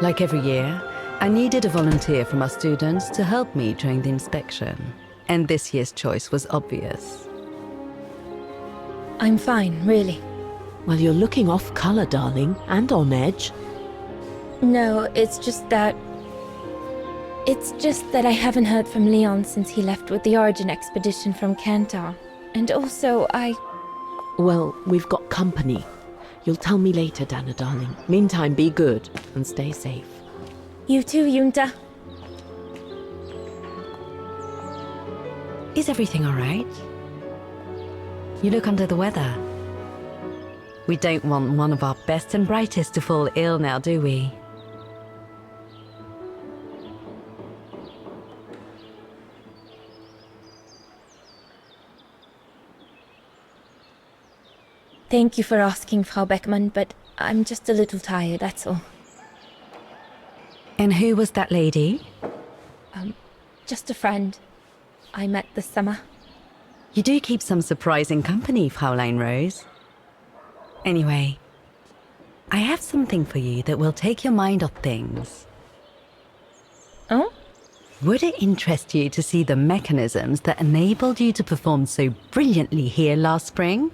Like every year, I needed a volunteer from our students to help me during the inspection. And this year's choice was obvious. I'm fine, really. Well, you're looking off color, darling, and on edge. No, it's just that I haven't heard from Leon since he left with the Origin expedition from Kantar. And also, Well, we've got company. You'll tell me later, Dana, darling. Meantime, be good and stay safe. You too, Yunta. Is everything all right? You look under the weather. We don't want one of our best and brightest to fall ill now, do we? Thank you for asking, Frau Beckmann, but I'm just a little tired, that's all. And who was that lady? Just a friend I met this summer. You do keep some surprising company, Fraulein Rose. Anyway, I have something for you that will take your mind off things. Oh? Would it interest you to see the mechanisms that enabled you to perform so brilliantly here last spring?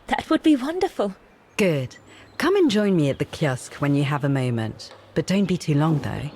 That would be wonderful. Good. Come and join me at the kiosk when you have a moment. But don't be too long, though.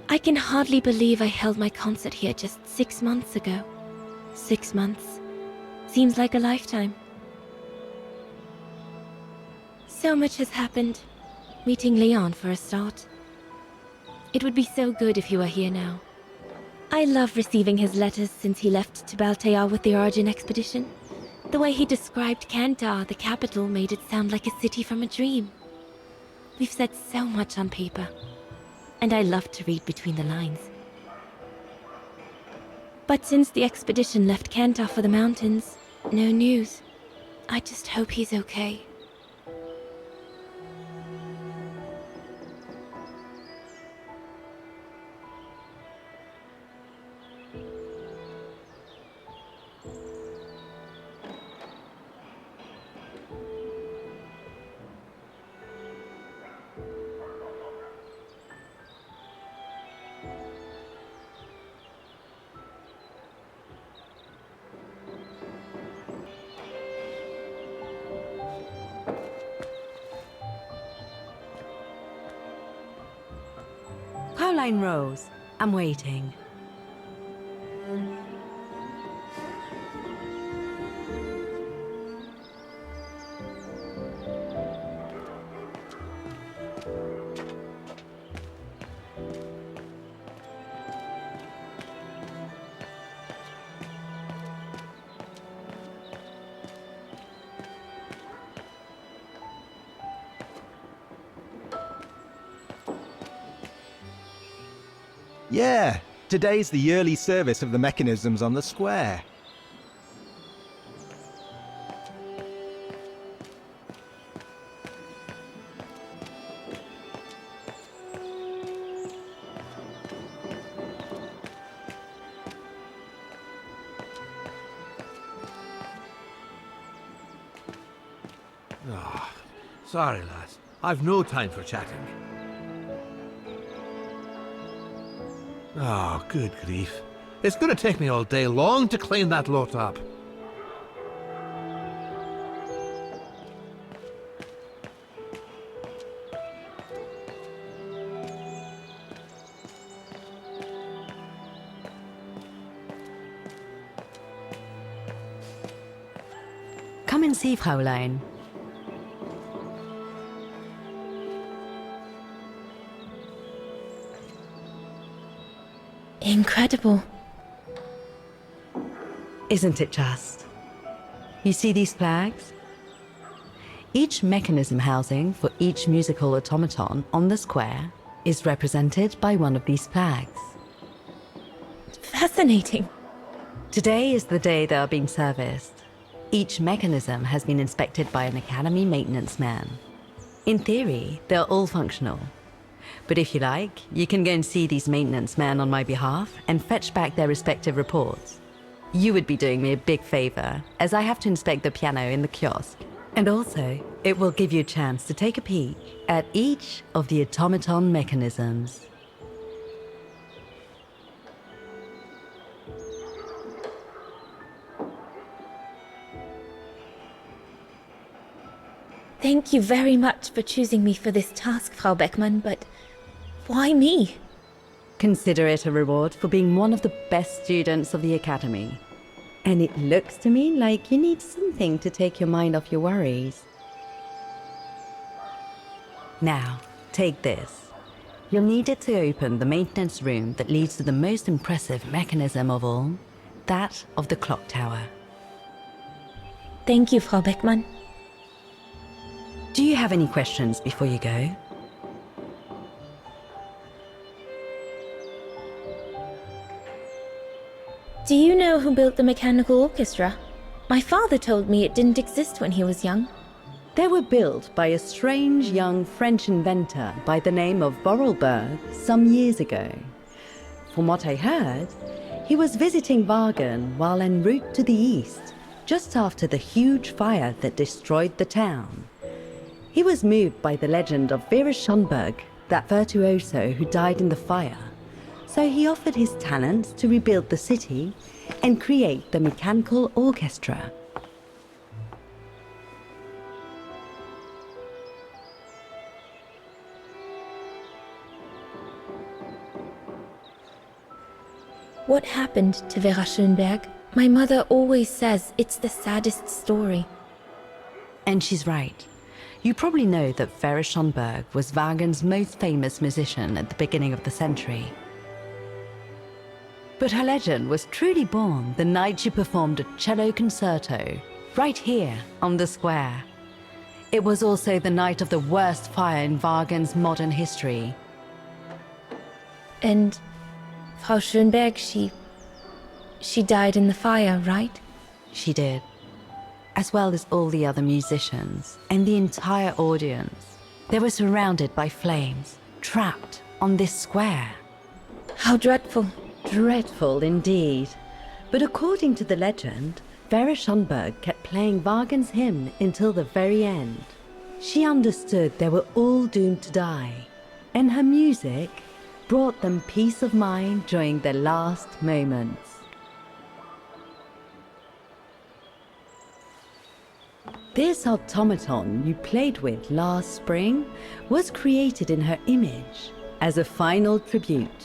I can hardly believe I held my concert here just 6 months ago. 6 months. Seems like a lifetime. So much has happened. Meeting Leon for a start. It would be so good if he were here now. I love receiving his letters since he left to Baltear with the Origin expedition. The way he described Kantar, the capital, made it sound like a city from a dream. We've said so much on paper. And I love to read between the lines. But since the expedition left Kantar for the mountains, no news. I just hope he's okay. Fraulein Rose, I'm waiting. Yeah, today's the yearly service of the mechanisms on the square. Ah, sorry, lads. I've no time for chatting. Oh, good grief. It's going to take me all day long to clean that lot up. Come and see, Fräulein. Incredible. Isn't it just? You see these flags? Each mechanism housing for each musical automaton on the square is represented by one of these flags. Fascinating. Today is the day they are being serviced. Each mechanism has been inspected by an Academy maintenance man. In theory, they're all functional. But if you like, you can go and see these maintenance men on my behalf and fetch back their respective reports. You would be doing me a big favor, as I have to inspect the piano in the kiosk. And also, it will give you a chance to take a peek at each of the automaton mechanisms. Thank you very much for choosing me for this task, Frau Beckmann, but why me? Consider it a reward for being one of the best students of the Academy. And it looks to me like you need something to take your mind off your worries. Now, take this. You'll need it to open the maintenance room that leads to the most impressive mechanism of all, that of the clock tower. Thank you, Frau Beckmann. Do you have any questions before you go? Do you know who built the mechanical orchestra? My father told me it didn't exist when he was young. They were built by a strange young French inventor by the name of Borelberg some years ago. From what I heard, he was visiting Vaghen while en route to the east, just after the huge fire that destroyed the town. He was moved by the legend of Vera Schönberg, that virtuoso who died in the fire. So he offered his talents to rebuild the city and create the mechanical orchestra. What happened to Vera Schönberg? My mother always says it's the saddest story. And she's right. You probably know that Vera Schönberg was Waghen's most famous musician at the beginning of the century. But her legend was truly born the night she performed a cello concerto, right here on the square. It was also the night of the worst fire in Waghen's modern history. And Frau Schönberg, she died in the fire, right? She did. As well as all the other musicians and the entire audience. They were surrounded by flames, trapped on this square. How dreadful. Dreadful indeed. But according to the legend, Vera Schönberg kept playing Waghen's hymn until the very end. She understood they were all doomed to die, and her music brought them peace of mind during their last moments. This automaton you played with last spring was created in her image as a final tribute.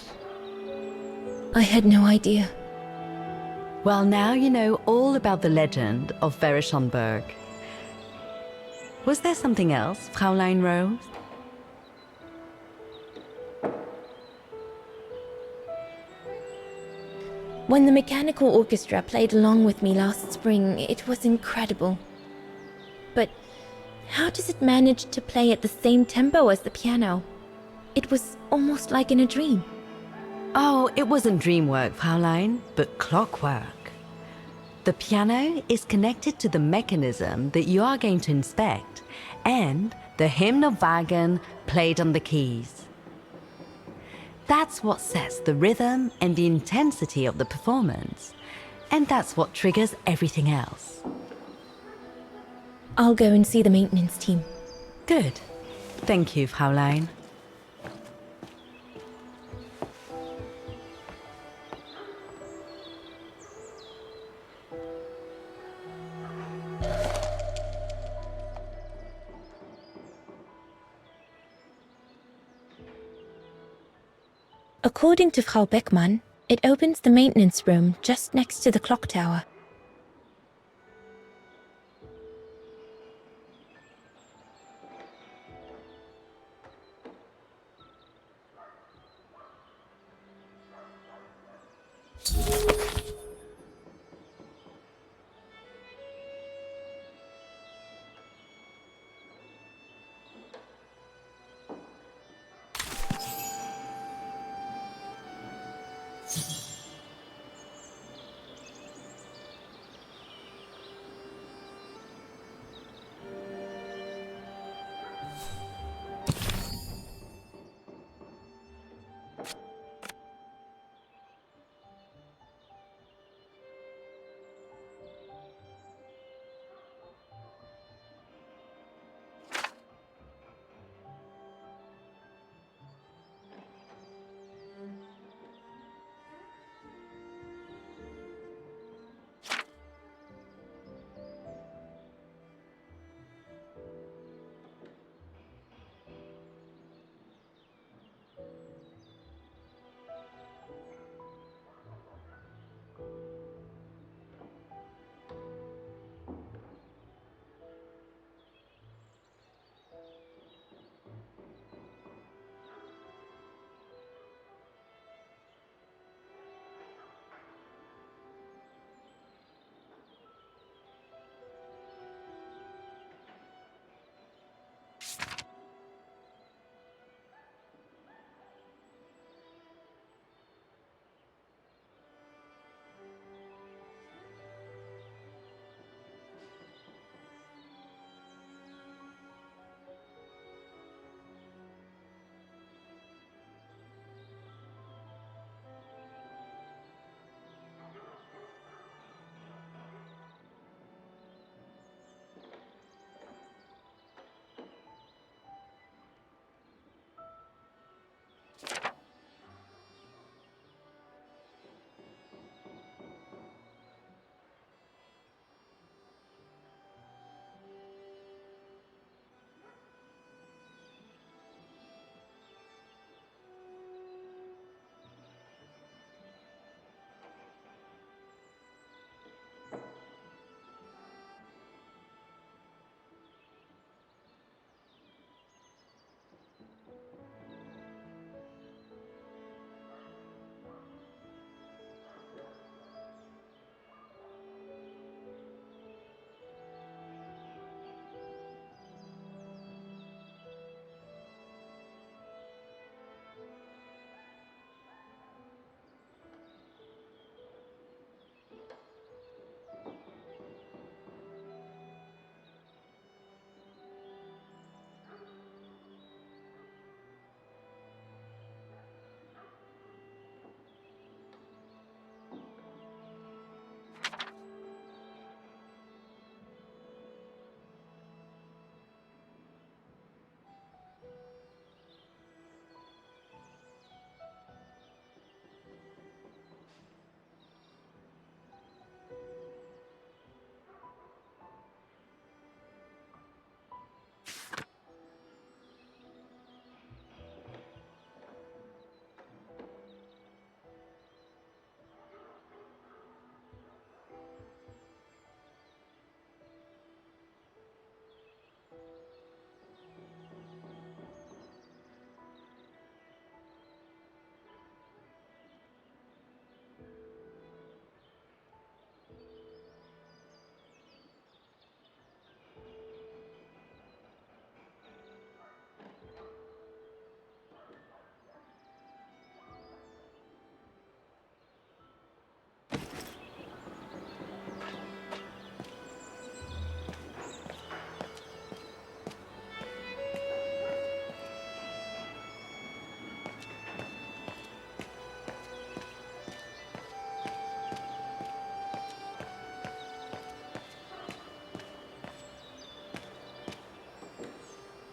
I had no idea. Well, now you know all about the legend of Vera Schönberg. Was there something else, Fräulein Rose? When the mechanical orchestra played along with me last spring, it was incredible. But how does it manage to play at the same tempo as the piano? It was almost like in a dream. Oh, it wasn't dream work, Fräulein, but clockwork. The piano is connected to the mechanism that you are going to inspect, and the hymn of Vaghen played on the keys. That's what sets the rhythm and the intensity of the performance. And that's what triggers everything else. I'll go and see the maintenance team. Good. Thank you, Fraulein. According to Frau Beckmann, it opens the maintenance room just next to the clock tower.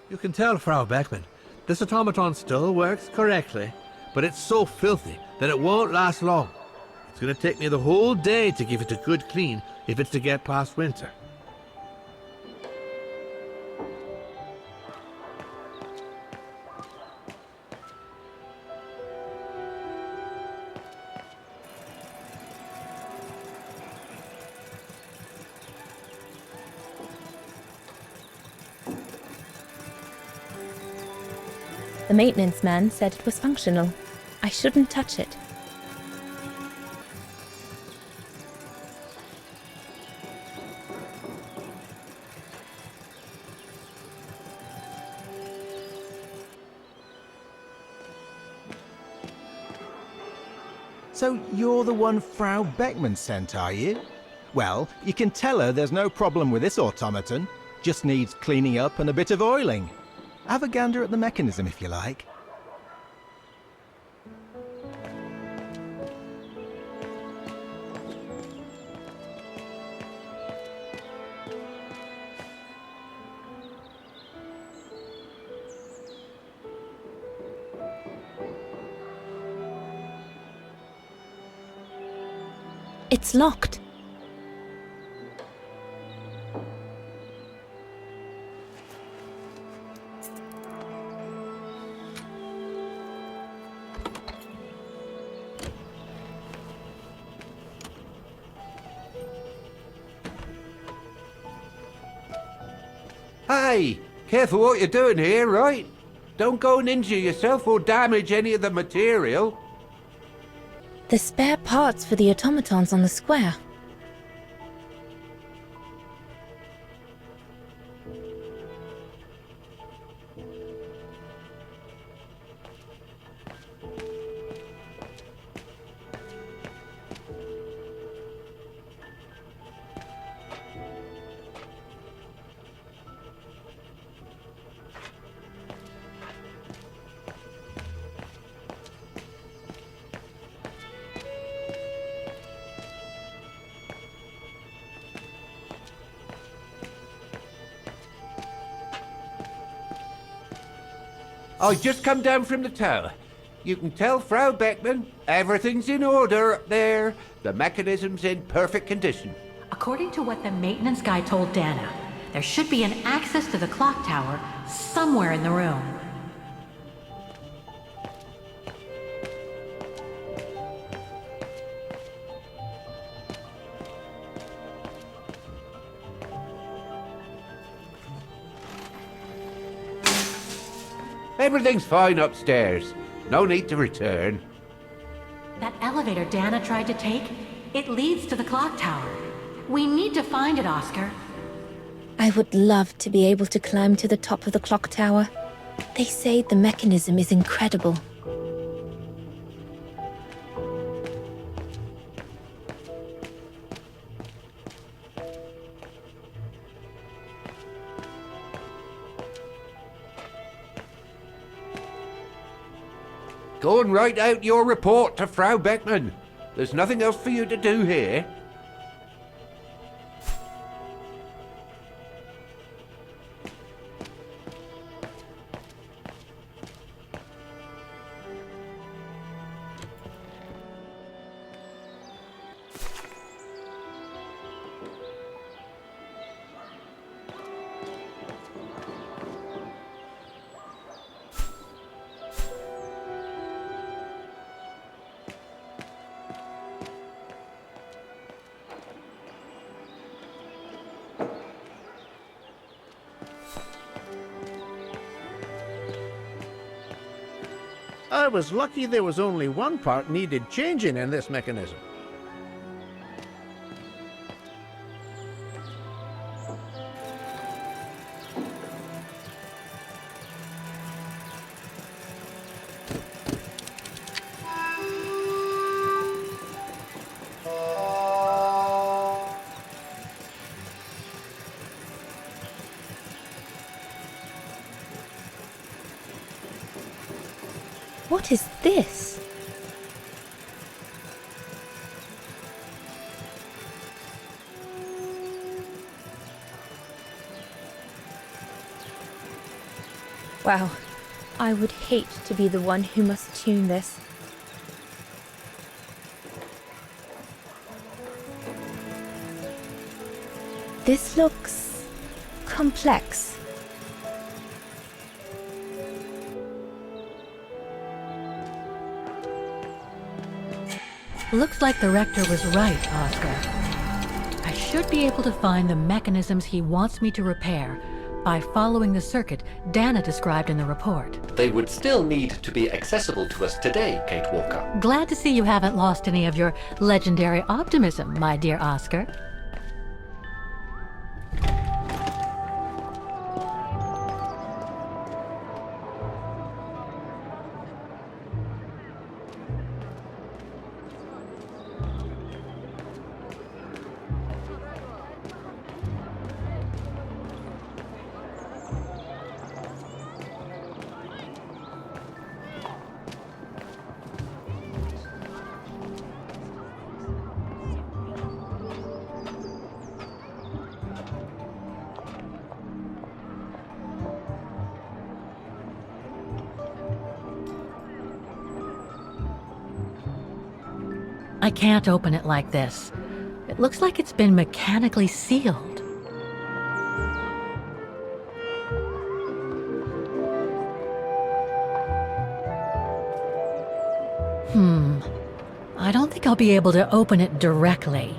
You can tell, Frau Beckman, this automaton still works correctly, but it's so filthy that it won't last long. It's going to take me the whole day to give it a good clean if it's to get past winter. The maintenance man said it was functional. I shouldn't touch it. So you're the one Frau Beckman sent, are you? Well, you can tell her there's no problem with this automaton. Just needs cleaning up and a bit of oiling. Have a gander at the mechanism if you like. It's locked. Hey, careful what you're doing here, right? Don't go and injure yourself or damage any of the material. The spare parts for the automatons on the square. I just come down from the tower. You can tell Frau Beckman everything's in order up there. The mechanism's in perfect condition. According to what the maintenance guy told Dana, there should be an access to the clock tower somewhere in the room. Everything's fine upstairs. No need to return. That elevator Dana tried to take, it leads to the clock tower. We need to find it, Oscar. I would love to be able to climb to the top of the clock tower. They say the mechanism is incredible. Go and write out your report to Frau Beckman. There's nothing else for you to do here. I was lucky there was only one part needed changing in this mechanism. What is this? Wow. I would hate to be the one who must tune this. This looks complex. Looks like the rector was right, Oscar. I should be able to find the mechanisms he wants me to repair by following the circuit Dana described in the report. They would still need to be accessible to us today, Kate Walker. Glad to see you haven't lost any of your legendary optimism, my dear Oscar. I can't open it like this. It looks like it's been mechanically sealed. I don't think I'll be able to open it directly.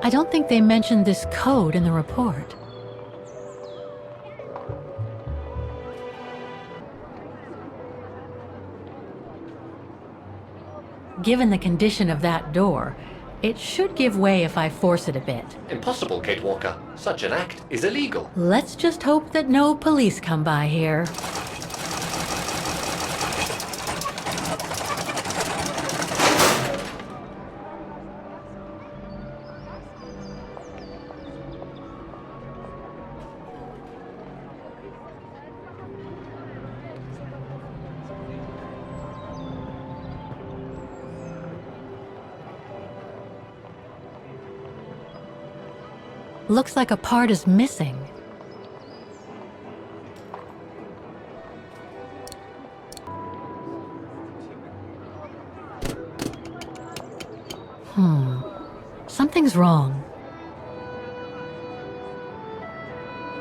I don't think they mentioned this code in the report. Given the condition of that door, it should give way if I force it a bit. Impossible, Kate Walker. Such an act is illegal. Let's just hope that no police come by here. Looks like a part is missing. Something's wrong.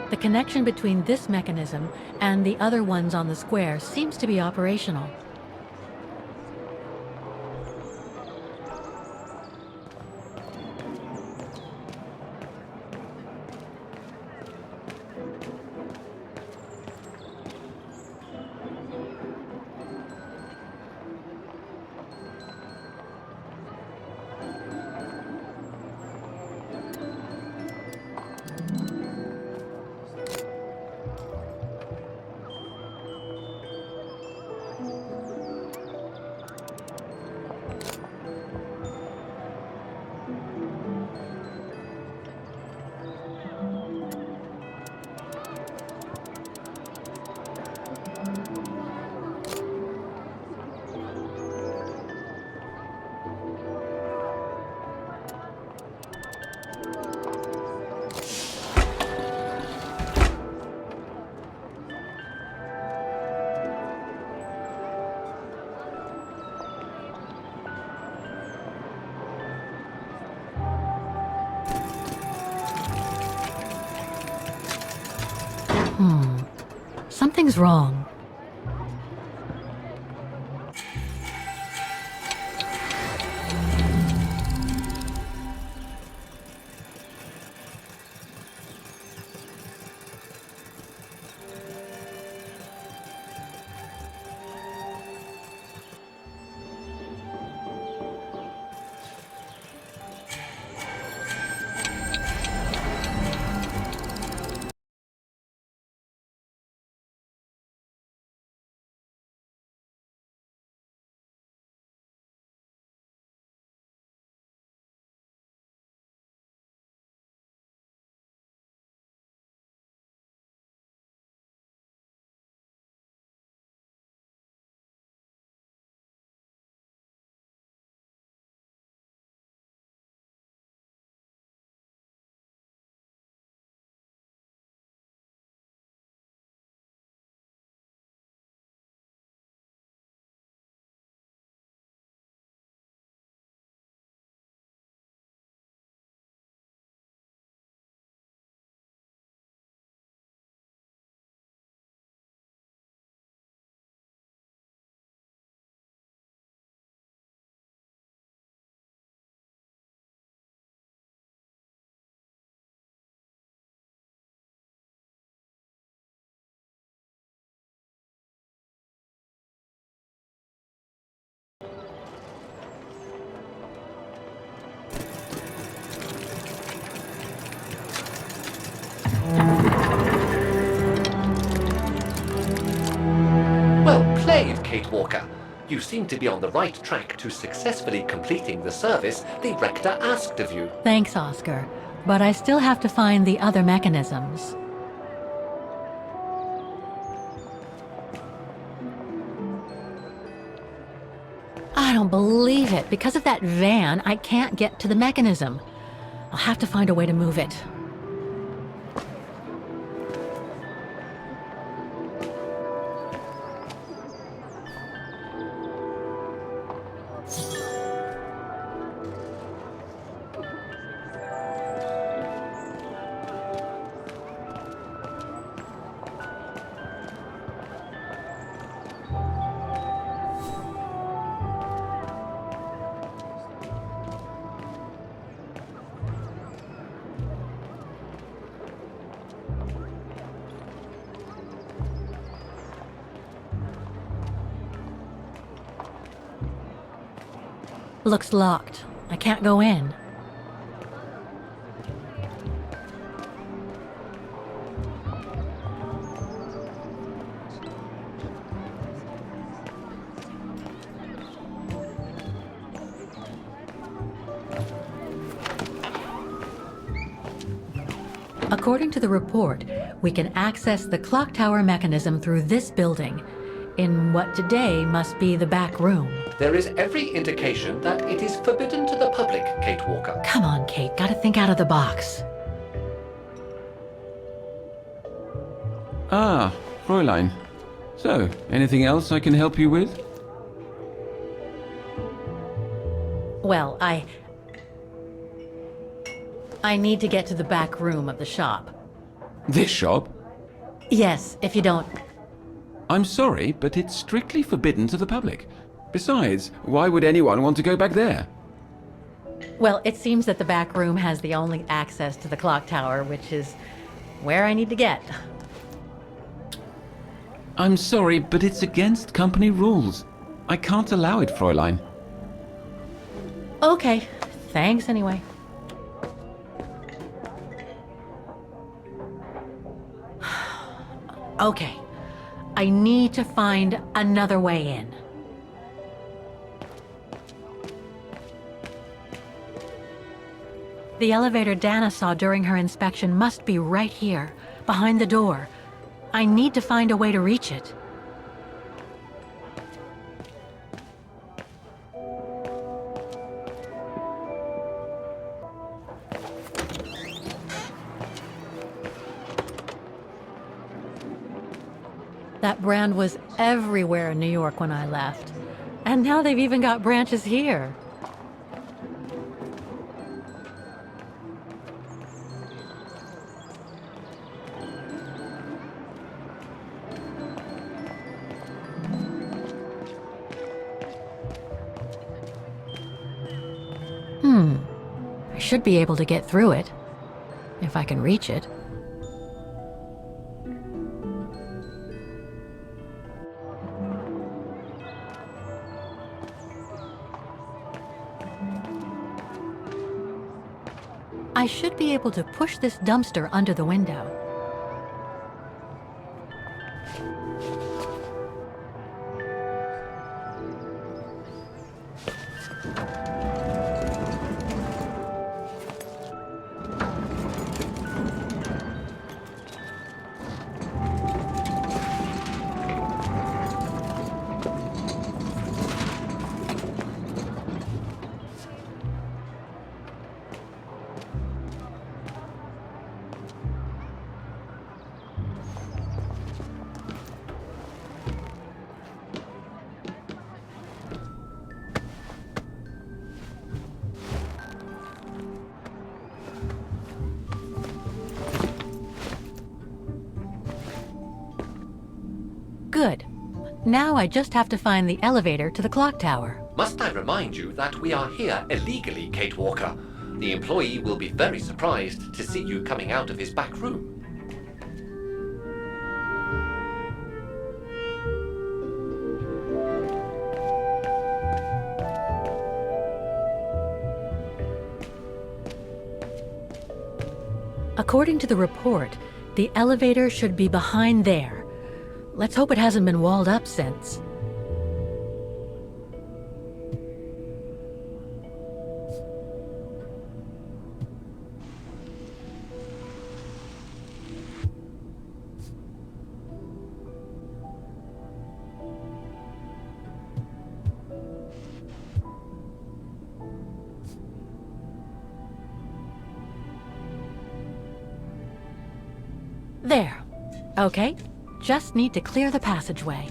The connection between this mechanism and the other ones on the square seems to be operational. Something's wrong. Well played, Kate Walker. You seem to be on the right track to successfully completing the service the Rector asked of you. Thanks, Oscar. But I still have to find the other mechanisms. I don't believe it. Because of that van, I can't get to the mechanism. I'll have to find a way to move it. Looks locked. I can't go in. According to the report, we can access the clock tower mechanism through this building, in what today must be the back room. There is every indication that it is forbidden to the public, Kate Walker. Come on, Kate, gotta think out of the box. Ah, Fräulein. So, anything else I can help you with? Well, I need to get to the back room of the shop. This shop? Yes, if you don't... I'm sorry, but it's strictly forbidden to the public. Besides, why would anyone want to go back there? Well, it seems that the back room has the only access to the clock tower, which is where I need to get. I'm sorry, but it's against company rules. I can't allow it, Fräulein. Okay, thanks anyway. Okay, I need to find another way in. The elevator Dana saw during her inspection must be right here, behind the door. I need to find a way to reach it. That brand was everywhere in New York when I left. And now they've even got branches here. should be able to get through it, if I can reach it. I should be able to push this dumpster under the window. Good. Now I just have to find the elevator to the clock tower. Must I remind you that we are here illegally, Kate Walker? The employee will be very surprised to see you coming out of his back room. According to the report, the elevator should be behind there. Let's hope it hasn't been walled up since. There. Okay. Just need to clear the passageway.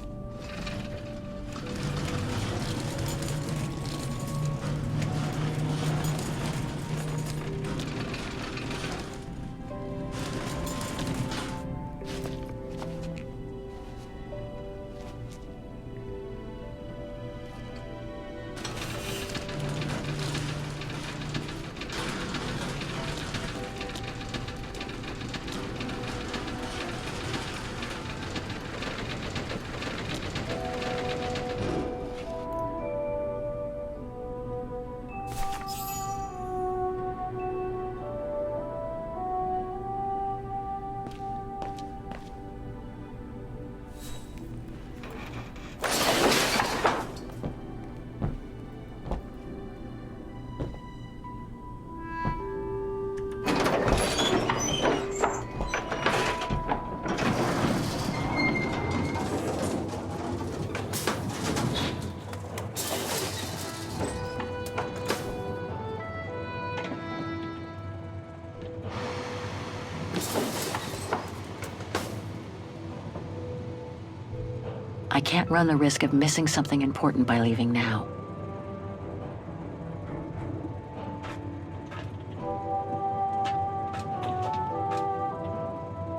I can't run the risk of missing something important by leaving now.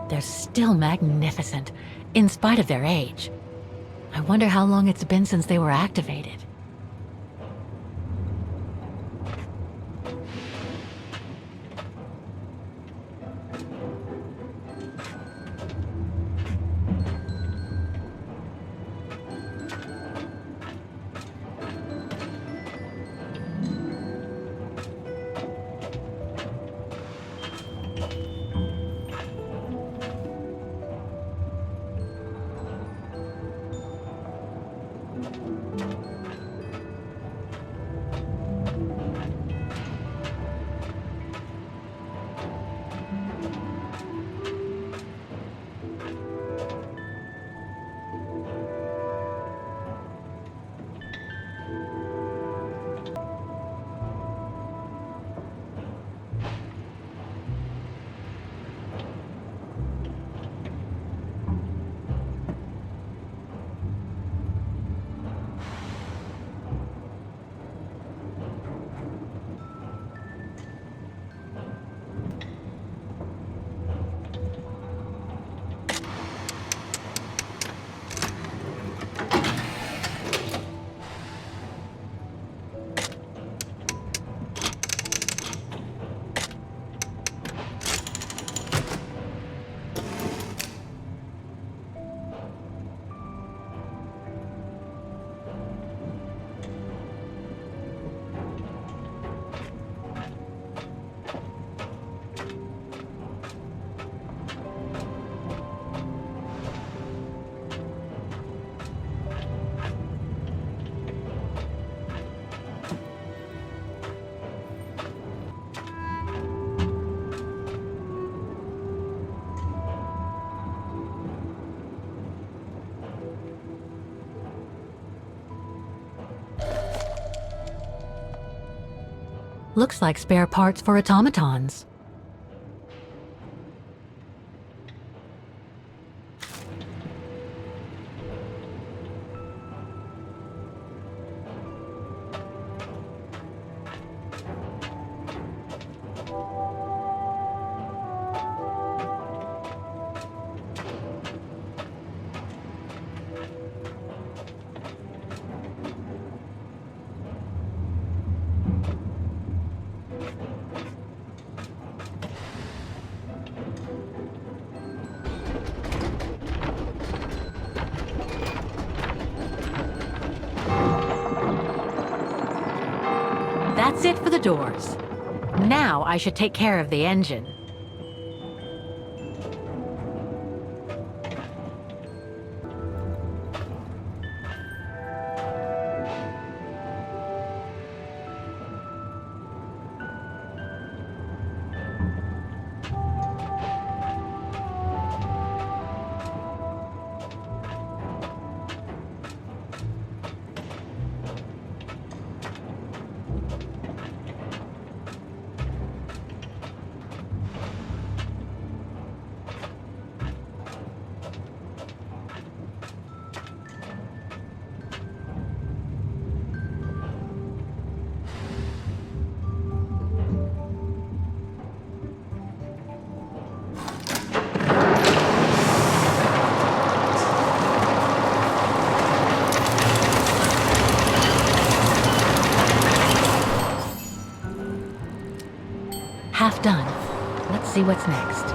They're still magnificent, in spite of their age. I wonder how long it's been since they were activated. Looks like spare parts for automatons. That's it for the doors. Now I should take care of the engine. Half done. Let's see what's next.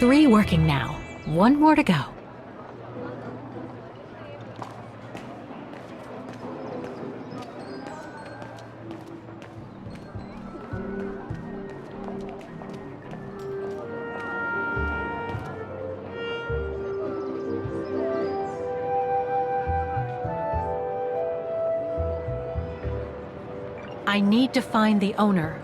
Three working now. One more to go. I need to find the owner.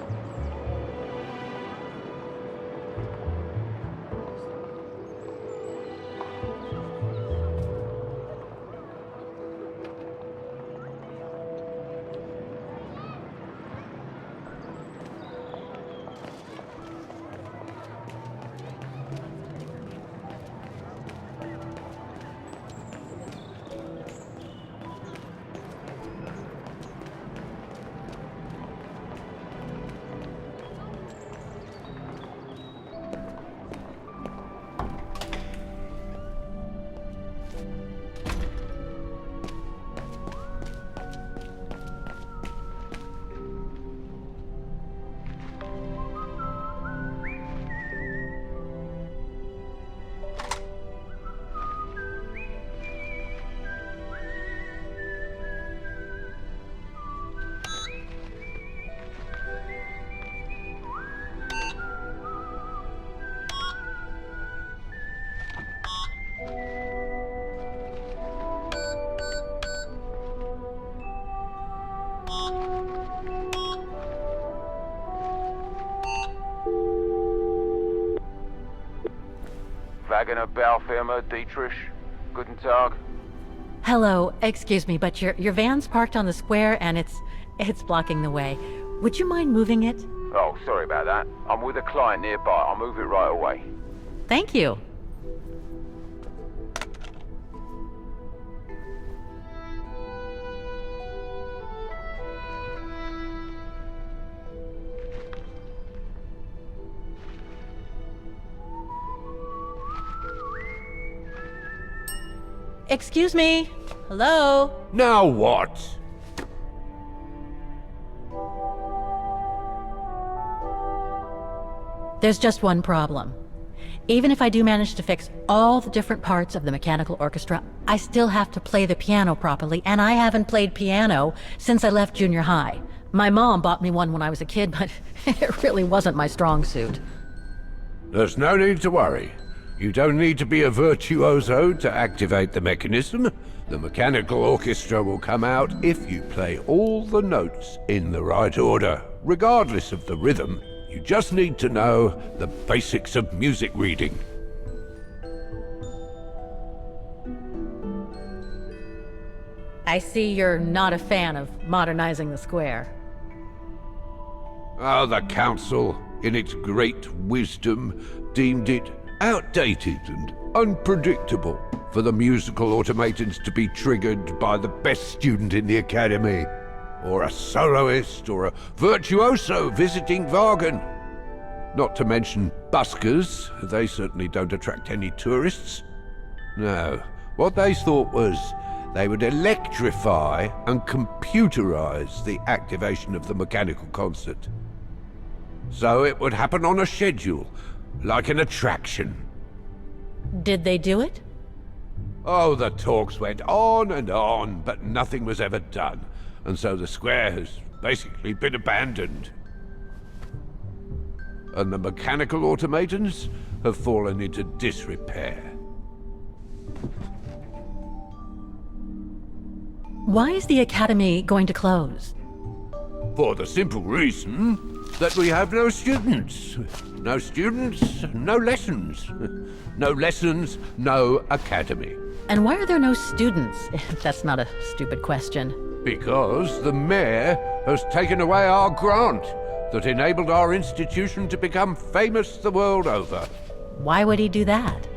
Wiener Baufirma, Dietrich. Guten Tag. Hello, excuse me, but your van's parked on the square and it's blocking the way. Would you mind moving it? Oh, sorry about that. I'm with a client nearby. I'll move it right away. Thank you. Excuse me. Hello? Now what? There's just one problem. Even if I do manage to fix all the different parts of the mechanical orchestra, I still have to play the piano properly, and I haven't played piano since I left junior high. My mom bought me one when I was a kid, but it really wasn't my strong suit. There's no need to worry. You don't need to be a virtuoso to activate the mechanism. The mechanical orchestra will come out if you play all the notes in the right order, regardless of the rhythm. You just need to know the basics of music reading. I see you're not a fan of modernizing the square. The council, in its great wisdom, deemed it outdated and unpredictable for the musical automatons to be triggered by the best student in the academy, or a soloist, or a virtuoso visiting Vaghen. Not to mention buskers, they certainly don't attract any tourists. No, what they thought was they would electrify and computerize the activation of the mechanical concert. So it would happen on a schedule, like an attraction. Did they do it? Oh, the talks went on, but nothing was ever done. And so the square has basically been abandoned. And the mechanical automatons have fallen into disrepair. Why is the academy going to close? For the simple reason that we have no students. No students, no lessons. No lessons, no academy. And why are there no students? If that's not a stupid question. Because the mayor has taken away our grant that enabled our institution to become famous the world over. Why would he do that?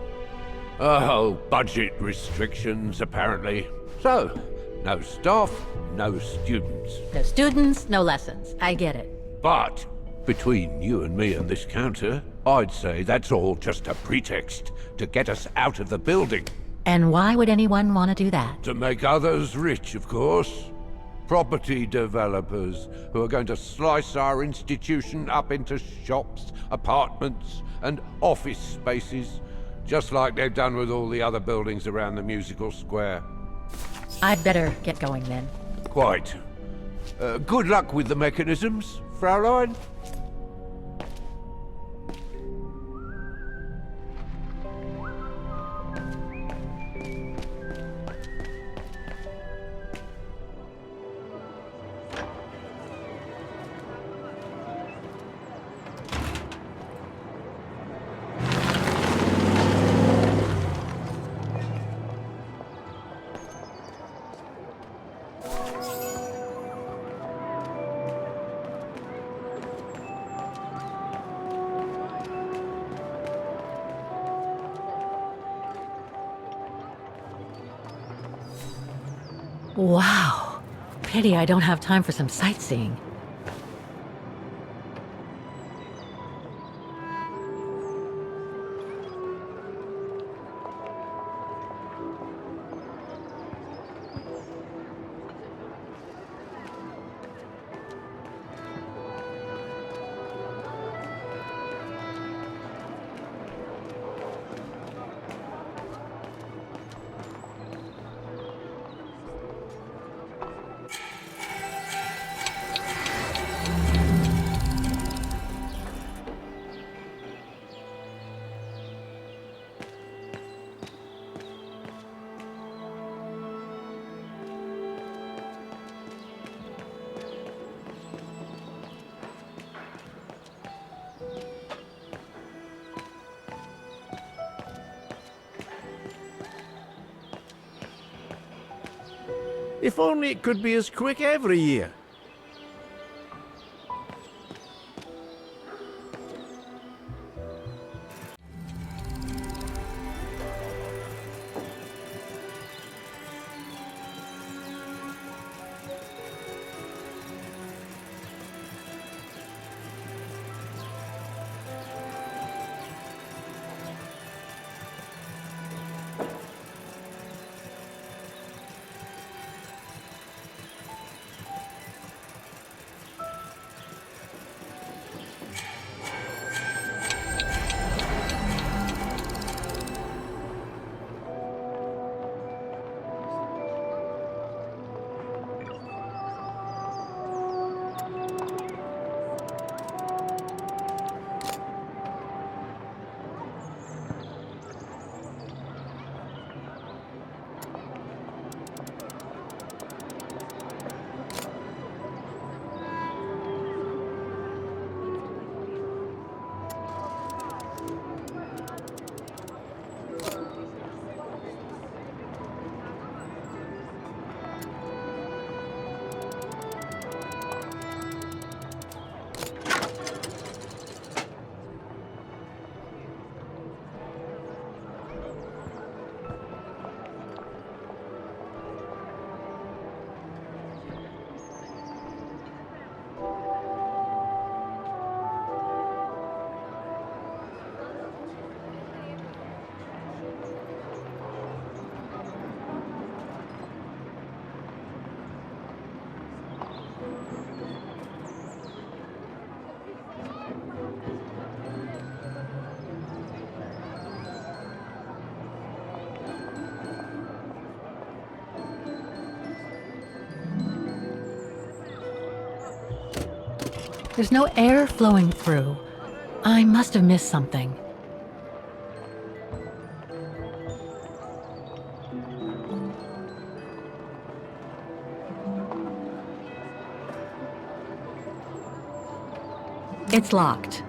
Oh, budget restrictions, apparently. So, no staff, no students. No students, no lessons. I get it. But, between you and me and this counter, I'd say that's all just a pretext to get us out of the building. And why would anyone want to do that? To make others rich, of course. Property developers who are going to slice our institution up into shops, apartments, and office spaces, just like they've done with all the other buildings around the musical square. I'd better get going then. Quite. Good luck with the mechanisms, Fraulein. Wow. Pity I don't have time for some sightseeing. If only it could be as quick every year. There's no air flowing through. I must have missed something. It's locked.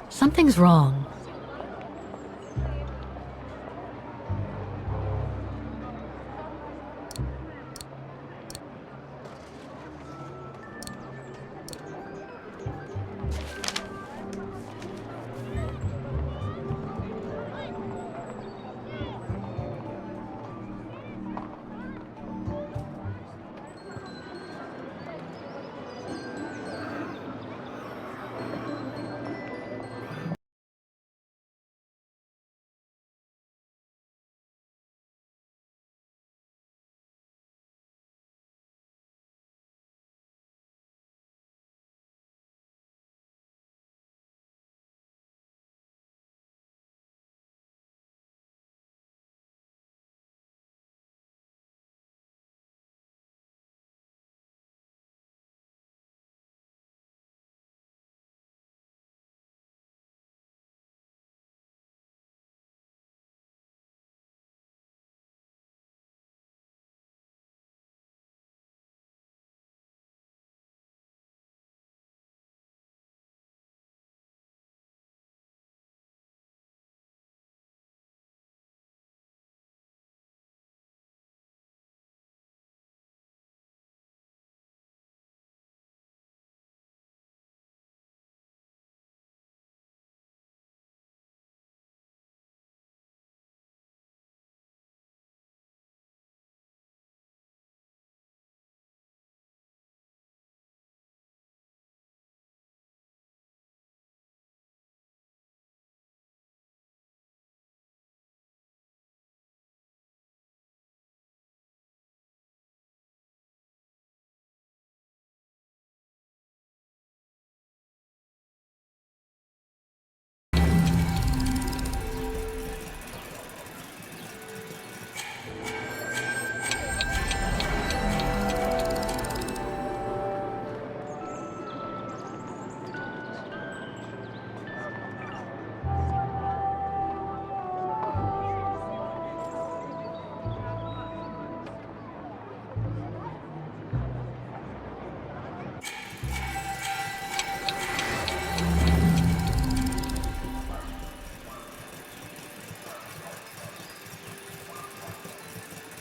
Something's wrong.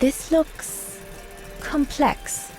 This looks complex.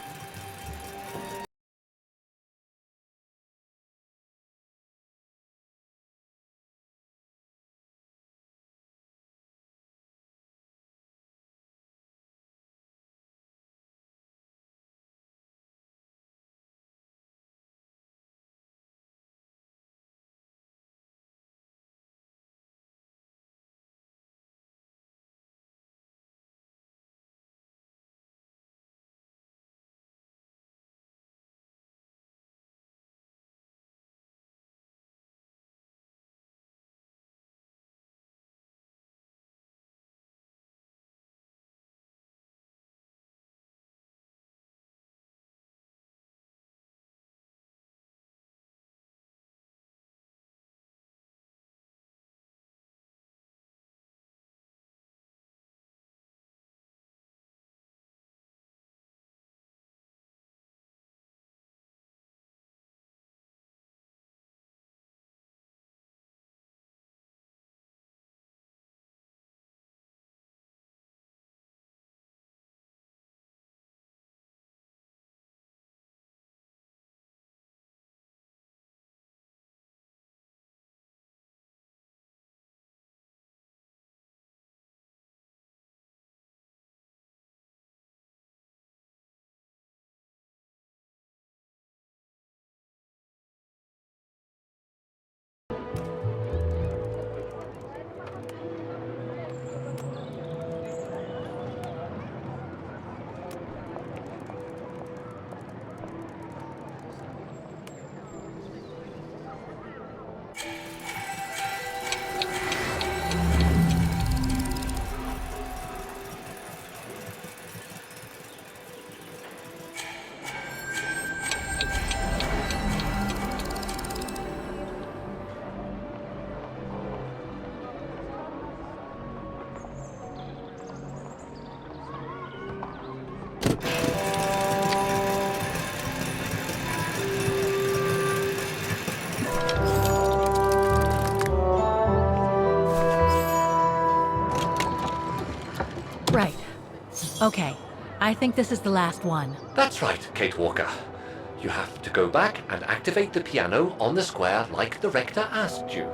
Right. Okay. I think this is the last one. That's right, Kate Walker. You have to go back and activate the piano on the square like the rector asked you.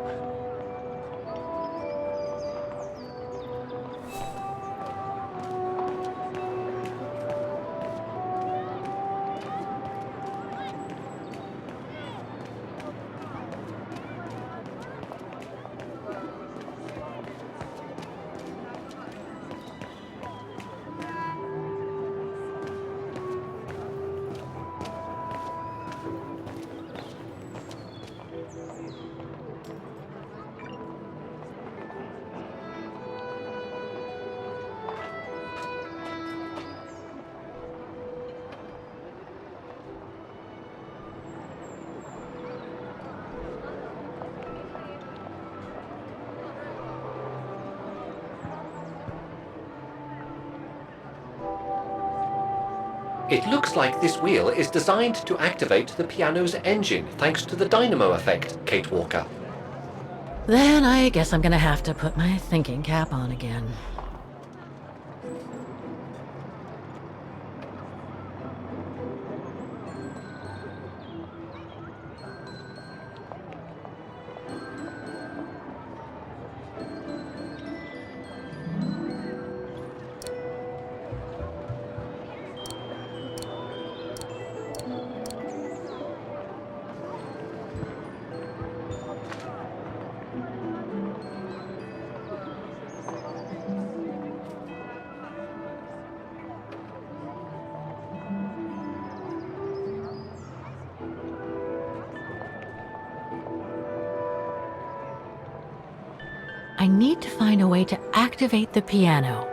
It looks like this wheel is designed to activate the piano's engine thanks to the dynamo effect, Kate Walker. Then I guess I'm gonna have to put my thinking cap on again. I need to find a way to activate the piano.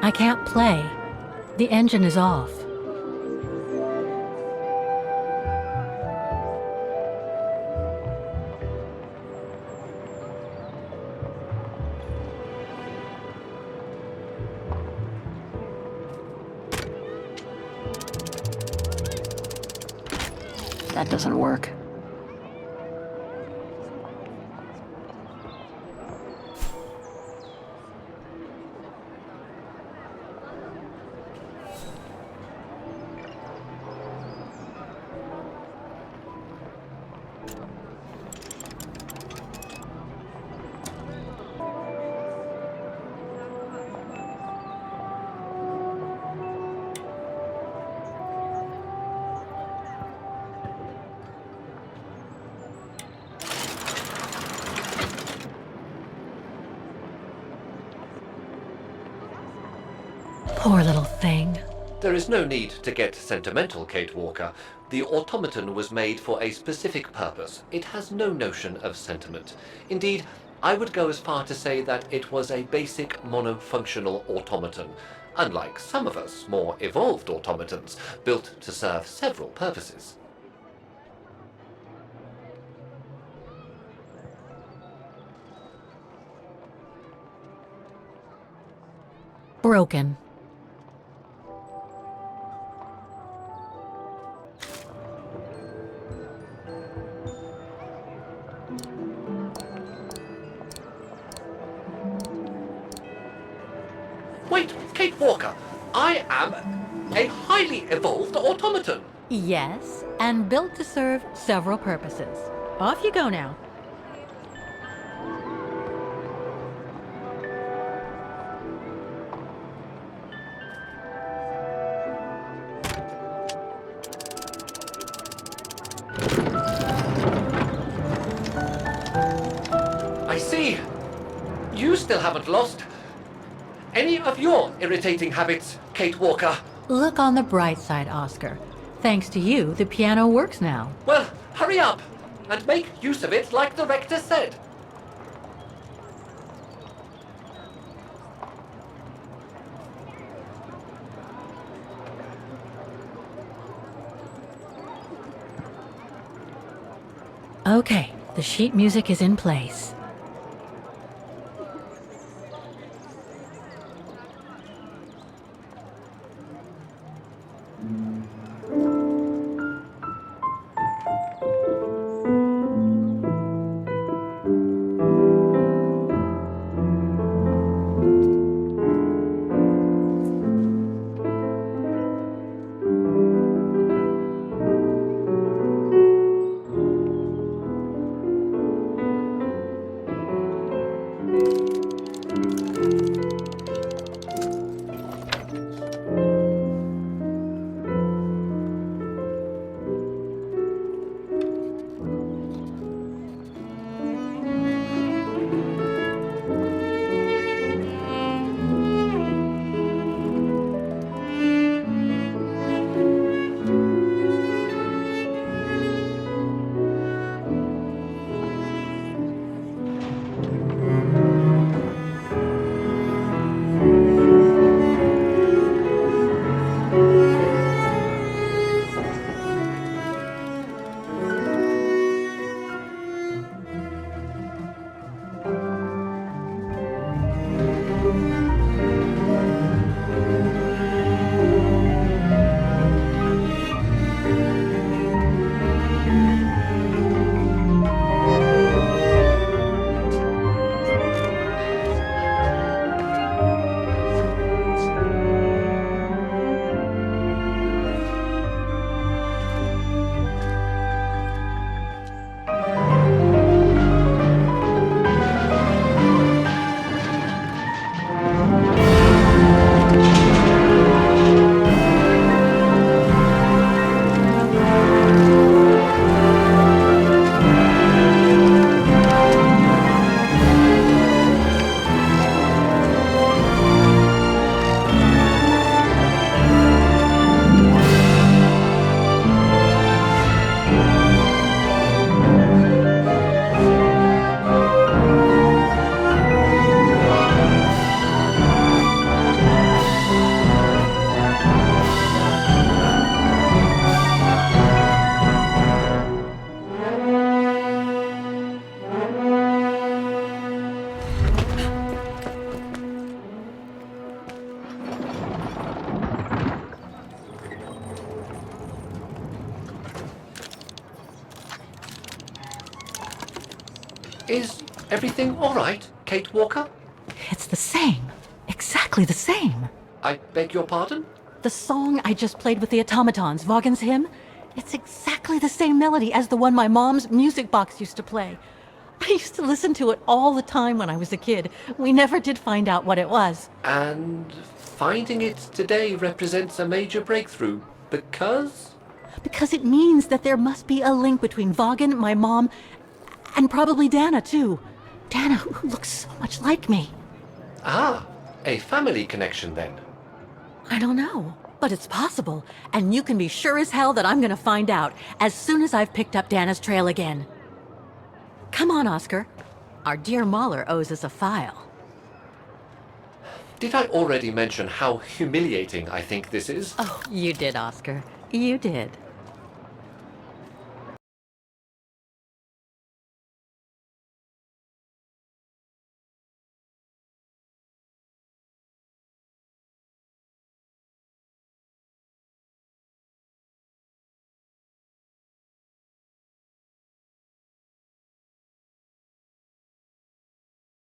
I can't play. The engine is off. That doesn't work. Poor little thing. There is no need to get sentimental, Kate Walker. The automaton was made for a specific purpose. It has no notion of sentiment. Indeed, I would go as far to say that it was a basic monofunctional automaton, unlike some of us more evolved automatons, built to serve several purposes. Broken. Wait, Kate Walker, I am a highly evolved automaton. Yes, and built to serve several purposes. Off you go now. I see. You still haven't lost any of your irritating habits, Kate Walker. Look on the bright side, Oscar. Thanks to you, the piano works now. Well, hurry up and make use of it like the rector said. Okay, the sheet music is in place. Is everything all right, Kate Walker? It's the same. Exactly the same. I beg your pardon? The song I just played with the Automatons, Vaghen's hymn, it's exactly the same melody as the one my mom's music box used to play. I used to listen to it all the time when I was a kid. We never did find out what it was. And finding it today represents a major breakthrough, because? Because it means that there must be a link between Vaghen, my mom, and probably Dana, too. Dana, who looks so much like me. Ah, a family connection then. I don't know, but it's possible. And you can be sure as hell that I'm gonna find out as soon as I've picked up Dana's trail again. Come on, Oscar. Our dear Mahler owes us a file. Did I already mention how humiliating I think this is? Oh, you did, Oscar. You did.